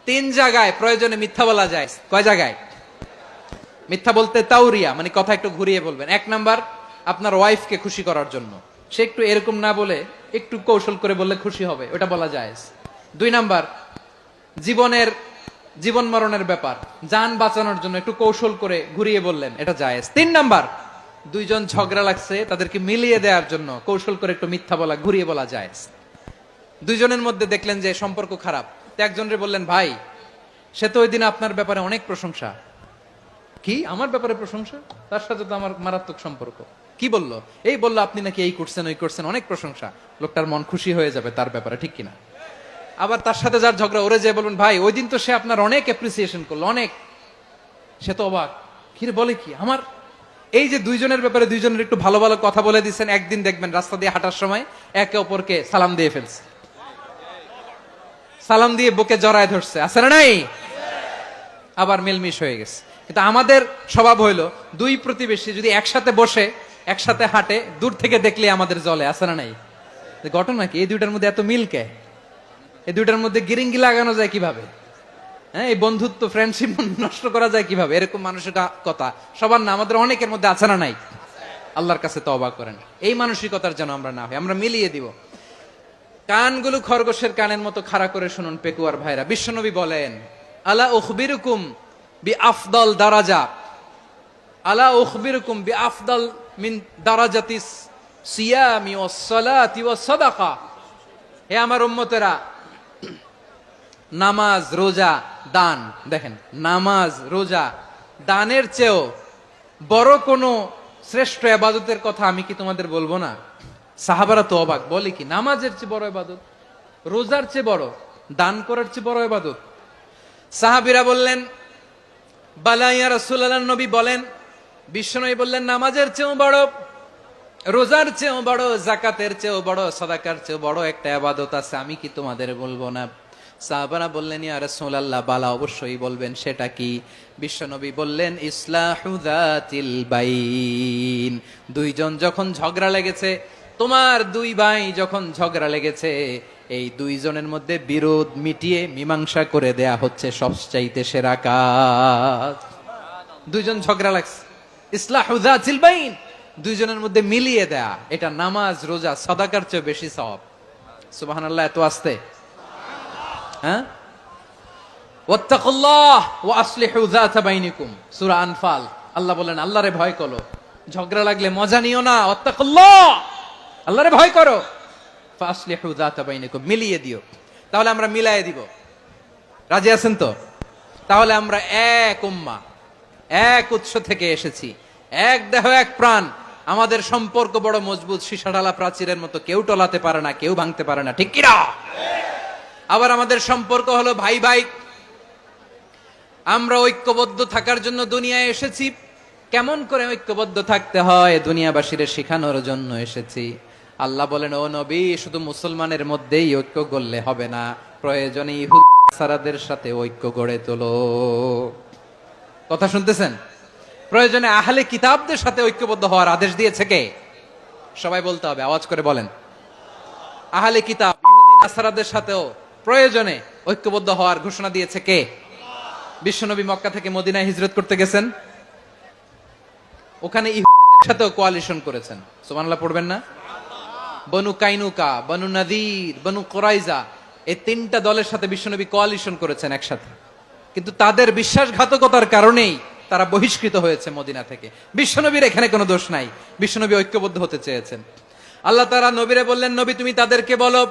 তিন জায়গায় প্রয়োজনে মিথ্যা বলা যায়। কয় জায়গায়? মিথ্যা বলতে তাউরিয়া, মানে কথা একটু ঘুরিয়ে বলবেন। এক নাম্বার, আপনার ওয়াইফকে খুশি করার জন্য, সে একটু এরকম না বলে একটু কৌশল করে বললে খুশি হবে, ওটা বলা যায়। দুই নাম্বার, জীবন মরণের ব্যাপার, জান বাঁচানোর জন্য একটু কৌশল করে ঘুরিয়ে বললেন, এটা জায়েজ। তিন নাম্বার, দুইজন ঝগড়া লাগছে, তাদেরকে মিলিয়ে দেওয়ার জন্য কৌশল করে একটু মিথ্যা বলা, ঘুরিয়ে বলা জায়েজ। দুইজনের মধ্যে দেখলেন যে সম্পর্ক খারাপ, তো একজনরে বললেন, ভাই সে তো ওই দিন আপনার ব্যাপারে অনেক প্রশংসা। কি আমার ব্যাপারে প্রশংসা? তার সাথে তো আমার মারাত্মক সম্পর্ক। কি বললো? এই বললো আপনি নাকি এই করছেন ওই করছেন, অনেক প্রশংসা। লোকটার মন খুশি হয়ে যাবে তার ব্যাপারে, ঠিক কিনা? আবার তার সাথে যার ঝগড়া, ওরে যে বলবেন, ভাই ওই দিন তো সে আপনার অনেক অ্যাপ্রিসিয়েশন করলো, অনেক। সে তো অবাক, কি রে বলে কি আমার? এই যে দুইজনের ব্যাপারে দুইজনের একটু ভালো ভালো কথা বলে দিচ্ছেন, একদিন দেখবেন রাস্তা দিয়ে হাঁটার সময় একে অপরকে সালাম দিয়ে ফেলছে, সালাম দিয়ে বুকে জড়ায় ধরছে, আছে না নাই? আবার মিলমিশ হয়ে গেছে। কিন্তু আমাদের স্বভাব হইলো, দুই প্রতিবেশী যদি একসাথে বসে একসাথে হাঁটে, দূর থেকে দেখলে আমাদের জলে, আছে না নাই? ঘটনা কি? এই দুইটার মধ্যে এত মিল কে? এই দুইটার মধ্যে গিরিঙ্গি লাগানো যায় কিভাবে? হ্যাঁ, এই বন্ধুত্ব ফ্রেন্ডশিপ নষ্ট করা যায় কিভাবে? এরকম মানসিকতা সবার না, আমাদের অনেকের মধ্যে আছে না নাই? আল্লাহর কাছে তওবা করেন, এই মানসিকতার যেন আমরা না হই, আমরা মিলিয়ে দিব। কানগুলো খরগোশের কানের মতো খাড়া করে শুনুন পেকুয়ার ভাইরা। বিশ্বনবী বলেন, আলা উখবিরুকুম বি আফদল দারাজা, আলা উখবিরুকুম বি আফদল মিন দারাজাতিস সিয়ামি ওয়াস সালাতি ওয়াস সাদাকা। হে আমার উম্মতেরা, নামাজ, রোজা, দান, দেখেন নামাজ, রোজা, দানের চেয়েও বড় কোন শ্রেষ্ঠ ইবাদতের কথা আমি কি তোমাদের বলবো না? সাহাবারা তো অবাক, বলে কি নামাজের চেয়ে বড় ইবাদত, রোজার চেয়ে বড়, দান করার চেয়ে বড় ইবাদত? সাহাবীরা বললেন, বালা ইয়া রাসূলুল্লাহ। নবী বলেন, বিশ্বনবী বললেন, নামাজের চেয়েও বড়, রোজার চেয়েও বড়, যাকাতের চেয়েও বড়, সাদাকার চেয়েও বড় একটা ইবাদত আছে, আমি কি তোমাদের বলবো না? সাহাবারা বললেন, ইয়া রাসূলুল্লাহ, বালা, অবশ্যই বলবেন, সেটা কি? বিশ্বনবী বললেন, ইসলাহু যাতিল বাইন। দুইজন যখন ঝগড়া লেগেছে, তোমার দুই ভাই যখন ঝগড়া লেগেছে, এই দুইজনের মধ্যে বিরোধ মিটিয়ে মীমাংসা করে দেয়া হচ্ছে সবচাইতে সেরা কাজ। দুইজন ঝগড়া লাগছে, ইসলাহু যাতিল বাইন, দুইজনের মধ্যে মিলিয়ে দেয়া, এটা নামাজ, রোজা, সাদাকার চেয়ে বেশি সওয়াব। সুবহানাল্লাহ, এত আস্তে, হ্যাঁ? ওয়াত্তাকুল্লাহ ওয়া আসলিহু যাতা বাইনিকুম, সূরা আনফাল। আল্লাহ বলেন, আল্লাহরে ভয় করো, ঝগড়া লাগলে মজা নিও না, ওয়াত্তাকুল্লাহ, আল্লাহরে ভয় করো, ফাসলিহু যাতা বাইনিকুম, মিলিয়ে দিও। তাহলে আমরা মিলায়ে দিব, রাজি আছেন তো? তাহলে আমরা এক উম্মাহ, এক উৎস থেকে এসেছি, এক দেহ এক প্রাণ, আমাদের সম্পর্ক বড় মজবুত, সীসাঢালা প্রাচীরের মতো, কেউ টলাতে পারে না, কেউ ভাঙতে পারে না, ঠিক কিনা? আবার আমাদের সম্পর্ক হলো ভাই ভাই, আমরা ঐক্যবদ্ধ থাকার জন্য দুনিয়ায় এসেছি। কেমন করে ঐক্যবদ্ধ থাকতে হয় দুনিয়াবাসীর শেখানোর জন্য এসেছি। আল্লাহ বলেন, ও নবী, শুধু মুসলমানের মধ্যেই ঐক্য গড়লে হবে না, প্রয়োজনে ইহুদ নাসারাদের সাথে ঐক্য গড়ে তোলো। কথা শুনতেছেন? প্রয়োজনে আহলে কিতাবদের সাথে ঐক্যবদ্ধ হওয়ার আদেশ দিয়েছে কে? সবাই বলতে হবে, আওয়াজ করে বলেন। আহলে কিতাব ইহুদি নাসারাদের সাথেও প্রয়োজনে ঐক্যবদ্ধ হওয়ার ঘোষণা দিয়েছে কে? বিশ্বনবী মক্কা থেকে মদিনায় হিজরত করতে গেছেন, ওখানে ইহুদিদের সাথেও কোয়ালিশন করেছেন। সুবহানাল্লাহ পড়বেন না? বনু কাইনুকা, বনু নাদির, বনু কুরাইজা, এই তিনটা দলের সাথে বিশ্বনবী কোয়ালিশন করেছেন একসাথে। কিন্তু তাদের বিশ্বাসঘাতকতার কারণেই তারা বহিষ্কৃত হয়েছে মদিনা থেকে। বিশ্বনবীর এখানে কোনো দোষ নাই, বিশ্বনবী ঐক্যবদ্ধ হতে চেয়েছেন। আল্লাহ তাআলা নবীরে বললেন, নবী তুমি তাদেরকে বলো,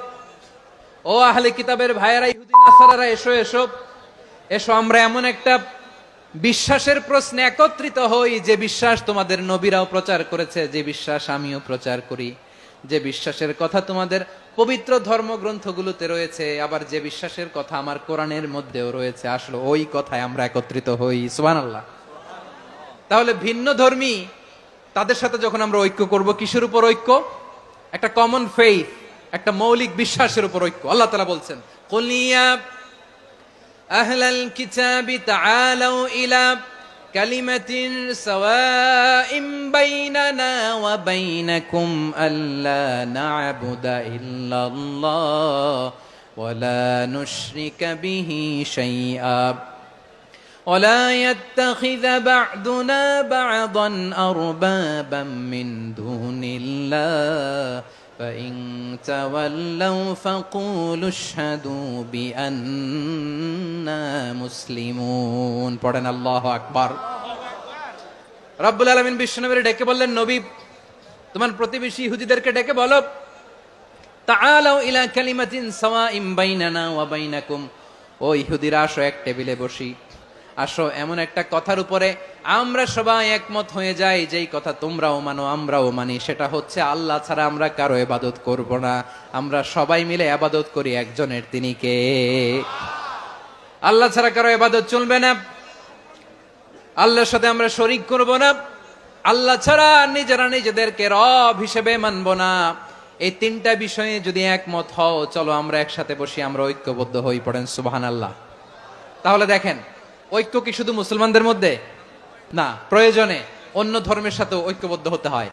ও আহলে কিতাবের ভাইয়েরা, ইহুদি নাসারারা, এসো এসো এসো, আমরা এমন একটা বিশ্বাসের প্রশ্নে একত্রিত হই, যে বিশ্বাস তোমাদের নবীরাও প্রচার করেছে, যে বিশ্বাস আমিও প্রচার করি, যে বিশ্বাসের কথা তোমাদের পবিত্র ধর্মগ্রন্থগুলোতে রয়েছে, আবার যে বিশ্বাসের কথা আমার কোরআনের মধ্যেও রয়েছে, আসলে ওই কথায় আমরা একত্রিত হই। সুবহানাল্লাহ। তাহলে ভিন্ন ধর্মী তাদের সাথে যখন আমরা ঐক্য করব, কিসের উপর ঐক্য? একটা কমন ফেইথ, একটা মৌলিক বিশ্বাসের উপর ঐক্য। আল্লাহ তাআলা বলছেন, কুল ইয়া আহলাল কিতাবি তাআলাউ ইলা কালিমাতিন সাওয়াইম বাইনানা ওয়া বাইনাকুম আল্লা না'বুদা ইল্লাল্লাহ ولا نشرك به شيئا ولا يتخذ بعضنا بعضا أربابا من دون الله فإن تولوا فقولوا اشهدوا بأننا مسلمون পড়েন আল্লাহু আকবার। রব্বুল আলামিন বিশ্বনবীকে ডেকে বললেন, নবী তোমার প্রতিবেশী ইহুদিদেরকে ডেকে বলো, তাআলাউ ইলা কালিমাতিন সাওয়াইন বাইনানা ওয়া বাইনাকুম, ও ইহুদিরা আসো এক টেবিলে বসি, আসো এমন একটা কথার উপরে আমরা সবাই একমত হয়ে যাই, যেই কথা তোমরাও মানো আমরাও মানি, সেটা হচ্ছে আল্লাহ ছাড়া আমরা কারো ইবাদত করব না, আমরা সবাই মিলে ইবাদত করি একজনের, তিনি কে? আল্লাহ ছাড়া কারো ইবাদত চলবে না, আল্লাহর সাথে আমরা শরীক করব না, আল্লাহ ছাড়া নিজেরা নিজেদেরকে রব হিসেবে মানব না। এই তিনটা বিষয়ে যদি একমত হও, চলো আমরা একসাথে বসি, আমরা ঐক্যবদ্ধ হই। পড়েন সুবহানাল্লাহ। তাহলে দেখেন, ঐক্য কি শুধু মুসলমানদের মধ্যে না, প্রয়োজনে অন্য ধর্মের সাথে ঐক্যবদ্ধ হতে হয়।